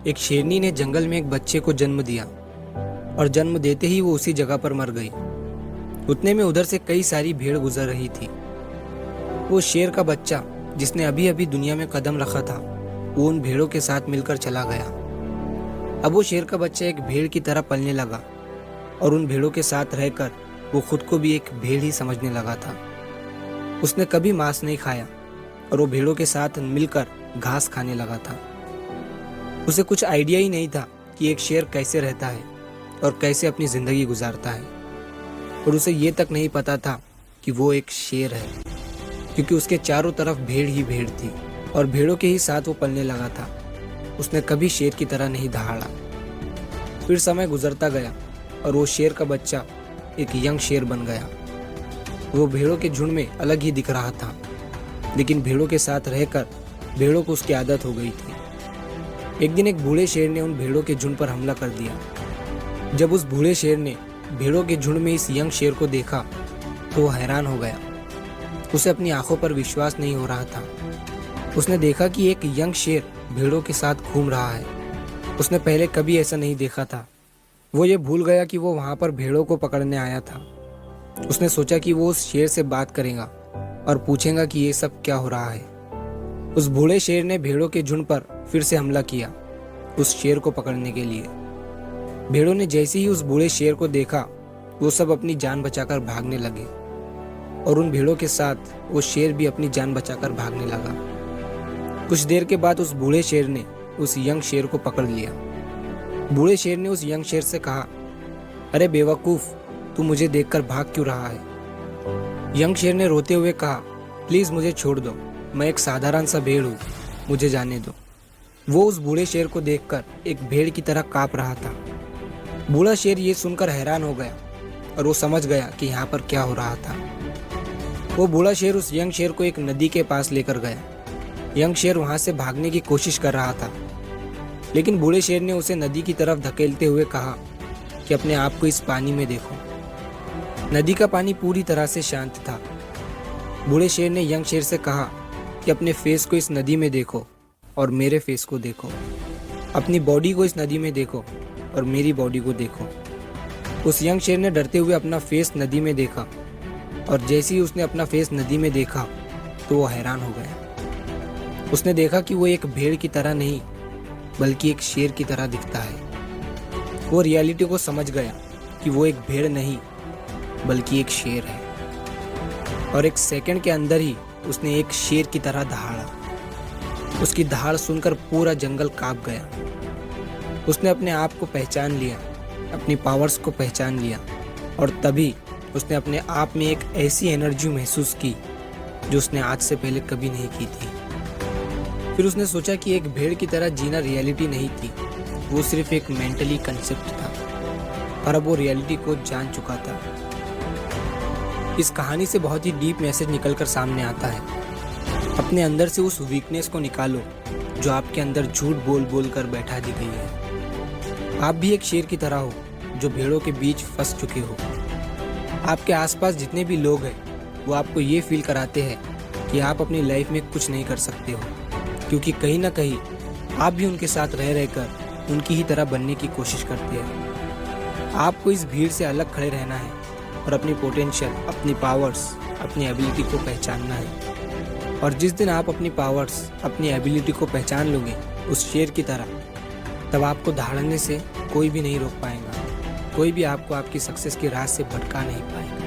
एक शेरनी ने जंगल में एक बच्चे को जन्म दिया और जन्म देते ही वो उसी जगह पर मर गई। उतने में उधर से कई सारी भेड़ गुजर रही थी। वो शेर का बच्चा जिसने अभी अभी दुनिया में कदम रखा था, वो उन भेड़ों के साथ मिलकर चला गया। अब वो शेर का बच्चा एक भेड़ की तरह पलने लगा और उन भेड़ों के साथ रहकर वो खुद को भी एक भेड़ ही समझने लगा था। उसने कभी मांस नहीं खाया और वो भेड़ों के साथ मिलकर घास खाने लगा था। उसे कुछ आइडिया ही नहीं था कि एक शेर कैसे रहता है और कैसे अपनी जिंदगी गुजारता है, और उसे ये तक नहीं पता था कि वो एक शेर है, क्योंकि उसके चारों तरफ भेड़ ही भेड़ थी और भेड़ों के ही साथ वो पलने लगा था। उसने कभी शेर की तरह नहीं दहाड़ा। फिर समय गुजरता गया और वो शेर का बच्चा एक यंग शेर बन गया। वो भेड़ों के झुंड में अलग ही दिख रहा था, लेकिन भेड़ों के साथ रहकर भेड़ों को उसकी आदत हो गई थी। एक दिन एक बूढ़े शेर ने उन भेड़ों के झुंड पर हमला कर दिया। जब उस बूढ़े शेर ने भेड़ों के झुंड में इस यंग शेर को देखा तो वो हैरान हो गया। उसे अपनी आंखों पर विश्वास नहीं हो रहा था। उसने देखा कि एक यंग शेर भेड़ों के साथ घूम रहा है। उसने पहले कभी ऐसा नहीं देखा था। वो ये भूल गया कि वो वहां पर भेड़ों को पकड़ने आया था। उसने सोचा कि वो उस शेर से बात करेगा और पूछेगा कि ये सब क्या हो रहा है। उस बूढ़े शेर ने भेड़ों के झुंड पर फिर से हमला किया उस शेर को पकड़ने के लिए। भेड़ों ने जैसे ही उस बूढ़े शेर को देखा, वो सब अपनी जान बचाकर भागने लगे और उन भेड़ों के साथ वो शेर भी अपनी जान बचाकर भागने लगा। कुछ देर के बाद उस बूढ़े शेर ने उस यंग शेर को पकड़ लिया। बूढ़े शेर ने उस यंग शेर से कहा, अरे बेवकूफ, तू मुझे देखकर भाग क्यों रहा है? यंग शेर ने रोते हुए कहा, प्लीज मुझे छोड़ दो, मैं एक साधारण सा भेड़ हूँ, मुझे जाने दो। वो उस बूढ़े शेर को देखकर एक भेड़ की तरह कांप रहा था। बूढ़ा शेर ये सुनकर हैरान हो गया और वो समझ गया कि यहाँ पर क्या हो रहा था। वो बूढ़ा शेर उस यंग शेर को एक नदी के पास लेकर गया। यंग शेर वहां से भागने की कोशिश कर रहा था, लेकिन बूढ़े शेर ने उसे नदी की तरफ धकेलते हुए कहा कि अपने आप को इस पानी में देखो। नदी का पानी पूरी तरह से शांत था। बूढ़े शेर ने यंग शेर से कहा कि अपने फेस को इस नदी में देखो और मेरे फेस को देखो। अपनी बॉडी को इस नदी में देखो और मेरी बॉडी को देखो। उस यंग शेर ने डरते हुए अपना फेस नदी में देखा, और जैसे ही उसने अपना फेस नदी में देखा तो वो हैरान हो गया। उसने देखा कि वो एक भेड़ की तरह नहीं बल्कि एक शेर की तरह दिखता है। वो रियलिटी को समझ गया कि वो एक भेड़ नहीं बल्कि एक शेर है, और एक सेकंड के अंदर ही उसने एक शेर की तरह दहाड़ा। उसकी दहाड़ सुनकर पूरा जंगल कांप गया। उसने अपने आप को पहचान लिया, अपनी पावर्स को पहचान लिया, और तभी उसने अपने आप में एक ऐसी एनर्जी महसूस की जो उसने आज से पहले कभी नहीं की थी। फिर उसने सोचा कि एक भेड़ की तरह जीना रियलिटी नहीं थी, वो सिर्फ एक मेंटली कंसेप्ट था, और अब वो रियलिटी को जान चुका था। इस कहानी से बहुत ही डीप मैसेज निकलकर सामने आता है। अपने अंदर से उस वीकनेस को निकालो जो आपके अंदर झूठ बोल बोल कर बैठा दी गई है। आप भी एक शेर की तरह हो जो भेड़ों के बीच फंस चुके हो। आपके आसपास जितने भी लोग हैं वो आपको ये फील कराते हैं कि आप अपनी लाइफ में कुछ नहीं कर सकते हो, क्योंकि कहीं ना कहीं आप भी उनके साथ रह रहकर उनकी ही तरह बनने की कोशिश करते हैं। आपको इस भीड़ से अलग खड़े रहना है और अपनी पोटेंशियल, अपनी पावर्स, अपनी एबिलिटी को पहचानना है। और जिस दिन आप अपनी पावर्स, अपनी एबिलिटी को पहचान लोगे उस शेर की तरह, तब आपको दहाड़ने से कोई भी नहीं रोक पाएगा। कोई भी आपको आपकी सक्सेस की राह से भटका नहीं पाएगा।